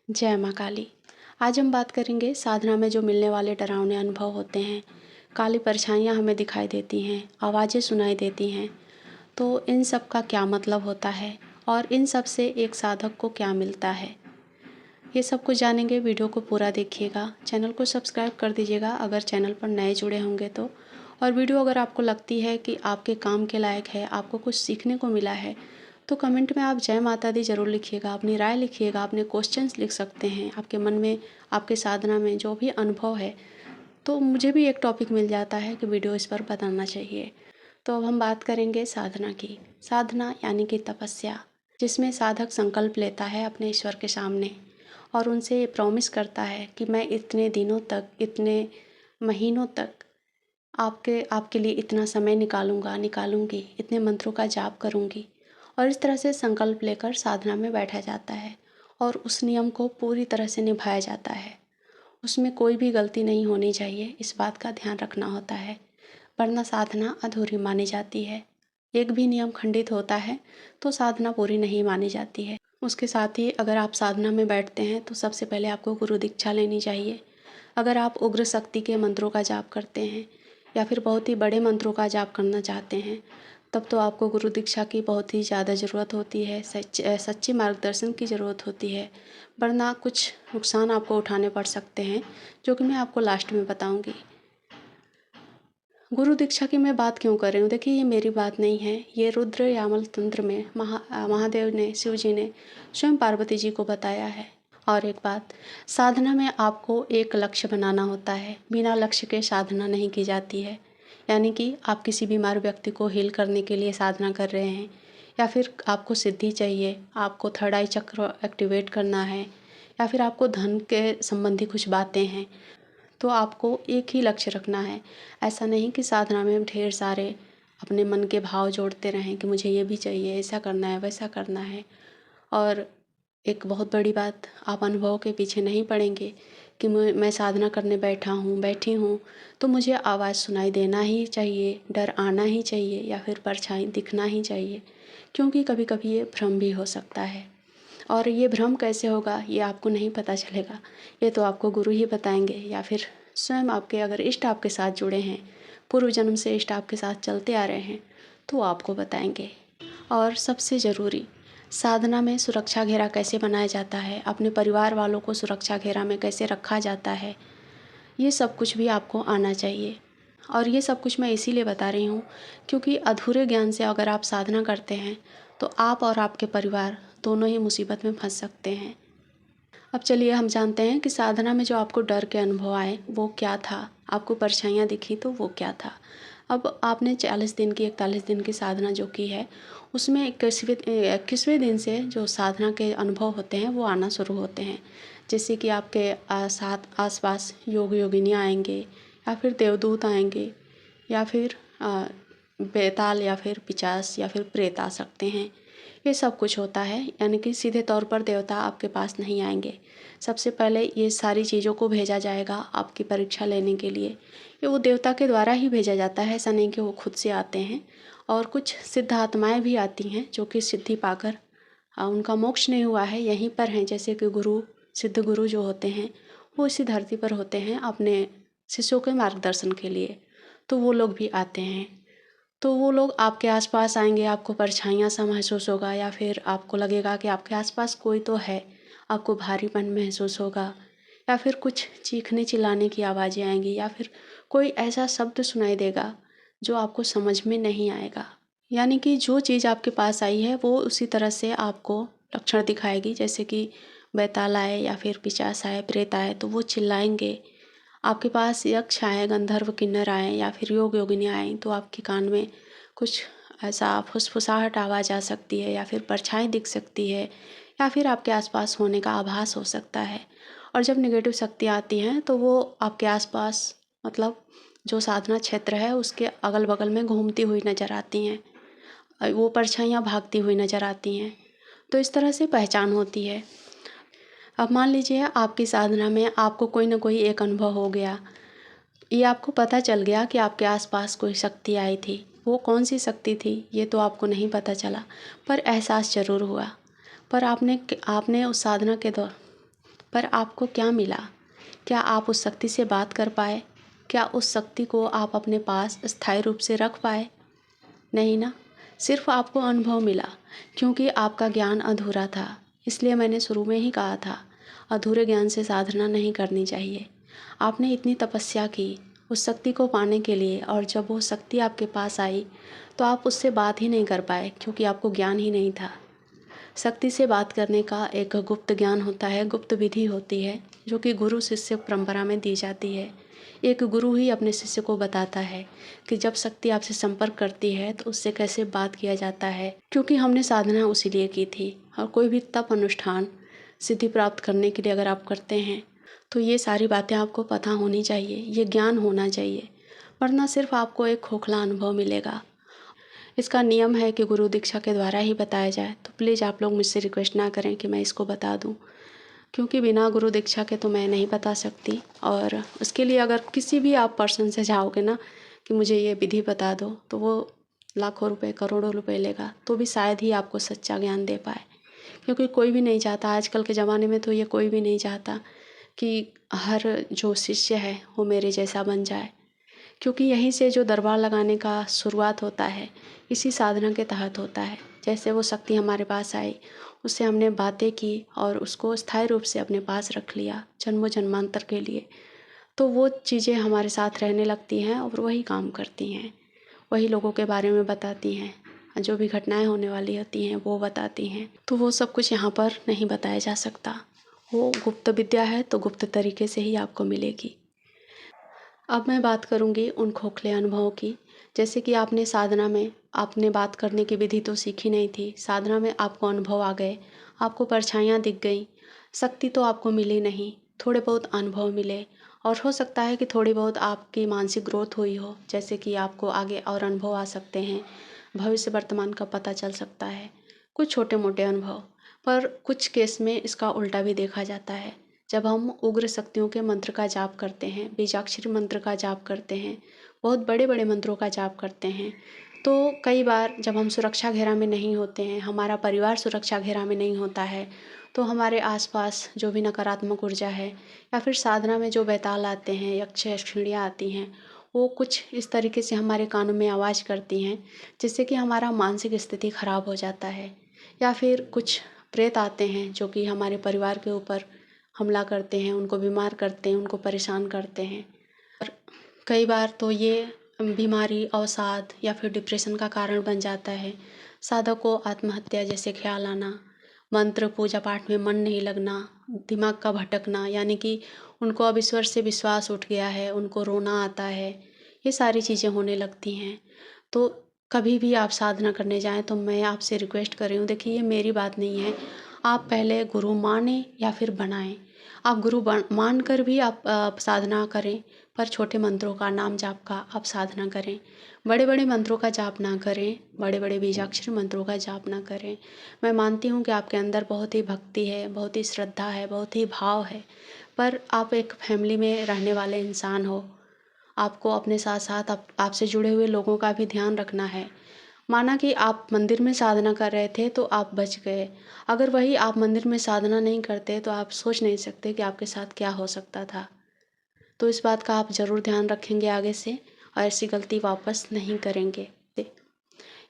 जय माँ काली। आज हम बात करेंगे साधना में जो मिलने वाले डरावने अनुभव होते हैं। काली परछाइयाँ हमें दिखाई देती हैं, आवाज़ें सुनाई देती हैं, तो इन सब का क्या मतलब होता है और इन सब से एक साधक को क्या मिलता है, ये सब कुछ जानेंगे। वीडियो को पूरा देखिएगा, चैनल को सब्सक्राइब कर दीजिएगा अगर चैनल पर नए जुड़े होंगे तो। और वीडियो अगर आपको लगती है कि आपके काम के लायक है, आपको कुछ सीखने को मिला है, तो कमेंट में आप जय माता दी ज़रूर लिखिएगा, अपनी राय लिखिएगा, अपने क्वेश्चंस लिख सकते हैं। आपके मन में, आपके साधना में जो भी अनुभव है, तो मुझे भी एक टॉपिक मिल जाता है कि वीडियो इस पर बताना चाहिए। तो अब हम बात करेंगे साधना की। साधना यानी कि तपस्या, जिसमें साधक संकल्प लेता है अपने ईश्वर के सामने और उनसे ये प्रॉमिस करता है कि मैं इतने दिनों तक, इतने महीनों तक आपके लिए इतना समय निकालूंगी, इतने मंत्रों का जाप करूंगी। और इस तरह से संकल्प लेकर साधना में बैठा जाता है और उस नियम को पूरी तरह से निभाया जाता है। उसमें कोई भी गलती नहीं होनी चाहिए, इस बात का ध्यान रखना होता है, वरना साधना अधूरी मानी जाती है। एक भी नियम खंडित होता है तो साधना पूरी नहीं मानी जाती है। उसके साथ ही अगर आप साधना में बैठते हैं तो सबसे पहले आपको गुरु दीक्षा लेनी चाहिए। अगर आप उग्र शक्ति के मंत्रों का जाप करते हैं या फिर बहुत ही बड़े मंत्रों का जाप करना चाहते हैं, तब तो आपको गुरु दीक्षा की बहुत ही ज़्यादा ज़रूरत होती है, सच्चे मार्गदर्शन की ज़रूरत होती है, वरना कुछ नुकसान आपको उठाने पड़ सकते हैं, जो कि मैं आपको लास्ट में बताऊंगी। गुरु दीक्षा की मैं बात क्यों कर रही हूँ? देखिए, ये मेरी बात नहीं है, ये रुद्र यामल तंत्र में महादेव ने, शिव जी ने स्वयं पार्वती जी को बताया है। और एक बात, साधना में आपको एक लक्ष्य बनाना होता है, बिना लक्ष्य के साधना नहीं की जाती है। यानी कि आप किसी बीमार व्यक्ति को हील करने के लिए साधना कर रहे हैं, या फिर आपको सिद्धि चाहिए, आपको थर्ड आई चक्र एक्टिवेट करना है, या फिर आपको धन के संबंधी कुछ बातें हैं, तो आपको एक ही लक्ष्य रखना है। ऐसा नहीं कि साधना में ढेर सारे अपने मन के भाव जोड़ते रहें कि मुझे ये भी चाहिए, ऐसा करना है, वैसा करना है। और एक बहुत बड़ी बात, आप अनुभव के पीछे नहीं पड़ेंगे कि मैं साधना करने बैठी हूँ तो मुझे आवाज़ सुनाई देना ही चाहिए, डर आना ही चाहिए, या फिर परछाई दिखना ही चाहिए, क्योंकि कभी कभी ये भ्रम भी हो सकता है। और ये भ्रम कैसे होगा, ये आपको नहीं पता चलेगा, ये तो आपको गुरु ही बताएंगे, या फिर स्वयं आपके अगर इष्ट आपके साथ जुड़े हैं, पूर्व जन्म से इष्ट आपके साथ चलते आ रहे हैं, तो आपको बताएंगे। और सबसे ज़रूरी, साधना में सुरक्षा घेरा कैसे बनाया जाता है, अपने परिवार वालों को सुरक्षा घेरा में कैसे रखा जाता है, ये सब कुछ भी आपको आना चाहिए। और ये सब कुछ मैं इसीलिए बता रही हूँ क्योंकि अधूरे ज्ञान से अगर आप साधना करते हैं तो आप और आपके परिवार दोनों ही मुसीबत में फंस सकते हैं। अब चलिए हम जानते हैं कि साधना में जो आपको डर के अनुभव आए वो क्या था, आपको परछाइयाँ दिखी तो वो क्या था। अब आपने 40 दिन की, 41 दिन की साधना जो की है, उसमें 21वें दिन से जो साधना के अनुभव होते हैं वो आना शुरू होते हैं। जैसे कि आपके साथ आसपास योग योगिनियाँ आएंगे, या फिर देवदूत आएंगे, या फिर बेताल, या फिर पिशाच, या फिर प्रेत आ सकते हैं। ये सब कुछ होता है, यानी कि सीधे तौर पर देवता आपके पास नहीं आएंगे। सबसे पहले ये सारी चीज़ों को भेजा जाएगा आपकी परीक्षा लेने के लिए। ये वो देवता के द्वारा ही भेजा जाता है, ऐसा नहीं कि वो खुद से आते हैं। और कुछ सिद्ध आत्माएँ भी आती हैं जो कि सिद्धि पाकर उनका मोक्ष नहीं हुआ है, यहीं पर हैं। जैसे कि गुरु, सिद्ध गुरु जो होते हैं वो इसी धरती पर होते हैं अपने शिष्यों के मार्गदर्शन के लिए, तो वो लोग भी आते हैं। तो वो लोग आपके आसपास आएंगे, आपको परछाइयाँ सा महसूस होगा, या फिर आपको लगेगा कि आपके आसपास कोई तो है, आपको भारीपन महसूस होगा, या फिर कुछ चीखने चिल्लाने की आवाज़ें आएंगी, या फिर कोई ऐसा शब्द सुनाई देगा जो आपको समझ में नहीं आएगा। यानी कि जो चीज़ आपके पास आई है वो उसी तरह से आपको लक्षण दिखाएगी। जैसे कि बैताल आए, या फिर पिशाच आए, प्रेत आए, तो वो चिल्लाएंगे। आपके पास यक्ष आए, गंधर्व किन्नर आए, या फिर योग योगिनी आए, तो आपके कान में कुछ ऐसा फुसफुसाहट आवाज़ आ सकती है, या फिर परछाई दिख सकती है, या फिर आपके आसपास होने का आभास हो सकता है। और जब नेगेटिव शक्ति आती हैं तो वो आपके आसपास, मतलब जो साधना क्षेत्र है उसके अगल बगल में घूमती हुई नज़र आती हैं, वो परछाइयाँ भागती हुई नज़र आती हैं। तो इस तरह से पहचान होती है। अब मान लीजिए आपकी साधना में आपको कोई ना कोई एक अनुभव हो गया, ये आपको पता चल गया कि आपके आसपास कोई शक्ति आई थी। वो कौन सी शक्ति थी ये तो आपको नहीं पता चला, पर एहसास ज़रूर हुआ। पर आपने उस साधना के पर आपको क्या मिला? क्या आप उस शक्ति से बात कर पाए? क्या उस शक्ति को आप अपने पास स्थायी रूप से रख पाए? नहीं ना, सिर्फ आपको अनुभव मिला, क्योंकि आपका ज्ञान अधूरा था। इसलिए मैंने शुरू में ही कहा था, अधूरे ज्ञान से साधना नहीं करनी चाहिए। आपने इतनी तपस्या की उस शक्ति को पाने के लिए, और जब वो शक्ति आपके पास आई तो आप उससे बात ही नहीं कर पाए, क्योंकि आपको ज्ञान ही नहीं था। शक्ति से बात करने का एक गुप्त ज्ञान होता है, गुप्त विधि होती है, जो कि गुरु शिष्य परंपरा में दी जाती है। एक गुरु ही अपने शिष्य को बताता है कि जब शक्ति आपसे संपर्क करती है तो उससे कैसे बात किया जाता है, क्योंकि हमने साधना उसी लिए की थी। और कोई भी तप अनुष्ठान सिद्धि प्राप्त करने के लिए अगर आप करते हैं तो ये सारी बातें आपको पता होनी चाहिए, ये ज्ञान होना चाहिए, वरना सिर्फ आपको एक खोखला अनुभव मिलेगा। इसका नियम है कि गुरु दीक्षा के द्वारा ही बताया जाए। तो प्लीज़ आप लोग मुझसे रिक्वेस्ट ना करें कि मैं इसको बता दूं, क्योंकि बिना गुरु दीक्षा के तो मैं नहीं बता सकती। और उसके लिए अगर किसी भी आप पर्सन से जाओगे ना कि मुझे ये विधि बता दो, तो वो लाखों रुपए करोड़ों रुपए लेगा, तो भी शायद ही आपको सच्चा ज्ञान दे पाए। क्योंकि कोई भी नहीं चाहता, आजकल के ज़माने में तो ये कोई भी नहीं चाहता कि हर जो शिष्य है वो मेरे जैसा बन जाए, क्योंकि यहीं से जो दरबार लगाने का शुरुआत होता है इसी साधना के तहत होता है। जैसे वो शक्ति हमारे पास आई, उससे हमने बातें की और उसको स्थायी रूप से अपने पास रख लिया जन्मों जन्मांतर के लिए, तो वो चीज़ें हमारे साथ रहने लगती हैं और वही काम करती हैं, वही लोगों के बारे में बताती हैं, जो भी घटनाएं होने वाली होती हैं वो बताती हैं। तो वो सब कुछ यहाँ पर नहीं बताया जा सकता, वो गुप्त विद्या है, तो गुप्त तरीके से ही आपको मिलेगी। अब मैं बात करूंगी उन खोखले अनुभवों की। जैसे कि आपने साधना में आपने बात करने की विधि तो सीखी नहीं थी, साधना में आपको अनुभव आ गए, आपको परछाइयाँ दिख गई, शक्ति तो आपको मिली नहीं, थोड़े बहुत अनुभव मिले। और हो सकता है कि थोड़ी बहुत आपकी मानसिक ग्रोथ हुई हो, जैसे कि आपको आगे और अनुभव आ सकते हैं, भविष्य वर्तमान का पता चल सकता है, कुछ छोटे मोटे अनुभव। पर कुछ केस में इसका उल्टा भी देखा जाता है। जब हम उग्र शक्तियों के मंत्र का जाप करते हैं, बीजाक्षरी मंत्र का जाप करते हैं, बहुत बड़े बड़े मंत्रों का जाप करते हैं, तो कई बार जब हम सुरक्षा घेरा में नहीं होते हैं, हमारा परिवार सुरक्षा घेरा में नहीं होता है, तो हमारे आसपास जो भी नकारात्मक ऊर्जा है या फिर साधना में जो बैताल आते हैं, यक्ष यक्षिणियाँ आती हैं, वो कुछ इस तरीके से हमारे कानों में आवाज़ करती हैं जिससे कि हमारा मानसिक स्थिति खराब हो जाता है। या फिर कुछ प्रेत आते हैं जो कि हमारे परिवार के ऊपर हमला करते हैं, उनको बीमार करते हैं, उनको परेशान करते हैं। और कई बार तो ये बीमारी अवसाद या फिर डिप्रेशन का कारण बन जाता है। साधक को आत्महत्या जैसे ख्याल आना, मंत्र पूजा पाठ में मन नहीं लगना, दिमाग का भटकना, यानी कि उनको अब ईश्वर से विश्वास उठ गया है, उनको रोना आता है, ये सारी चीज़ें होने लगती हैं। तो कभी भी आप साधना करने जाएं तो मैं आपसे रिक्वेस्ट कर रही हूँ, देखिए ये मेरी बात नहीं है, आप पहले गुरु माने या फिर बनाएं। आप गुरु मान कर भी आप साधना करें, पर छोटे मंत्रों का नाम जाप का आप साधना करें, बड़े बड़े मंत्रों का जाप ना करें, बड़े बड़े बीजाक्षर मंत्रों का जाप ना करें। मैं मानती हूँ कि आपके अंदर बहुत ही भक्ति है, बहुत ही श्रद्धा है, बहुत ही भाव है, पर आप एक फैमिली में रहने वाले इंसान हो, आपको अपने साथ साथ आपसे जुड़े हुए लोगों का भी ध्यान रखना है। माना कि आप मंदिर में साधना कर रहे थे तो आप बच गए, अगर वही आप मंदिर में साधना नहीं करते तो आप सोच नहीं सकते कि आपके साथ क्या हो सकता था। तो इस बात का आप ज़रूर ध्यान रखेंगे आगे से, और ऐसी गलती वापस नहीं करेंगे।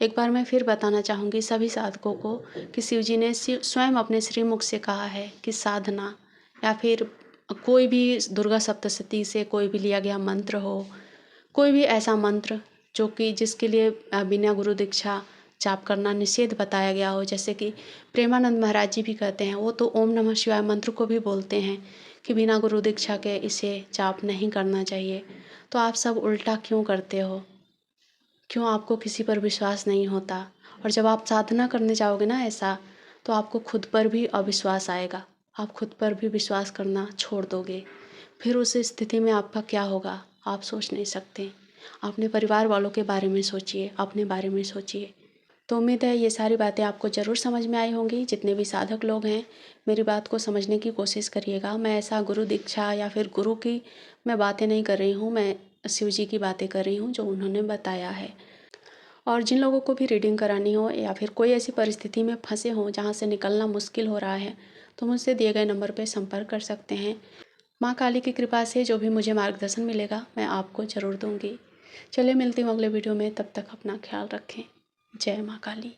एक बार मैं फिर बताना चाहूँगी सभी साधकों को कि शिव जी ने स्वयं अपने श्रीमुख से कहा है कि साधना या फिर कोई भी दुर्गा सप्तशती से कोई भी लिया गया मंत्र हो, कोई भी ऐसा मंत्र जो कि जिसके लिए बिना गुरु दीक्षा जाप करना निषेध बताया गया हो, जैसे कि प्रेमानंद महाराज जी भी कहते हैं, वो तो ओम नमः शिवाय मंत्र को भी बोलते हैं कि बिना गुरु दीक्षा के इसे जाप नहीं करना चाहिए। तो आप सब उल्टा क्यों करते हो? क्यों आपको किसी पर विश्वास नहीं होता? और जब आप साधना करने जाओगे ना ऐसा, तो आपको खुद पर भी अविश्वास आएगा, आप खुद पर भी विश्वास करना छोड़ दोगे। फिर उस स्थिति में आपका क्या होगा आप सोच नहीं सकते। अपने परिवार वालों के बारे में सोचिए, अपने बारे में सोचिए। तो उम्मीद है ये सारी बातें आपको ज़रूर समझ में आई होंगी। जितने भी साधक लोग हैं मेरी बात को समझने की कोशिश करिएगा। मैं ऐसा गुरु दीक्षा या फिर गुरु की मैं बातें नहीं कर रही हूँ, मैं शिव जी की बातें कर रही हूँ जो उन्होंने बताया है। और जिन लोगों को भी रीडिंग करानी हो या फिर कोई ऐसी परिस्थिति में फंसे हों जहाँ से निकलना मुश्किल हो रहा है, तो मुझसे दिए गए नंबर पर संपर्क कर सकते हैं। माँ काली की कृपा से जो भी मुझे मार्गदर्शन मिलेगा मैं आपको ज़रूर दूँगी। चलिए मिलती हूँ अगले वीडियो में, तब तक अपना ख्याल रखें। जय माँ काली।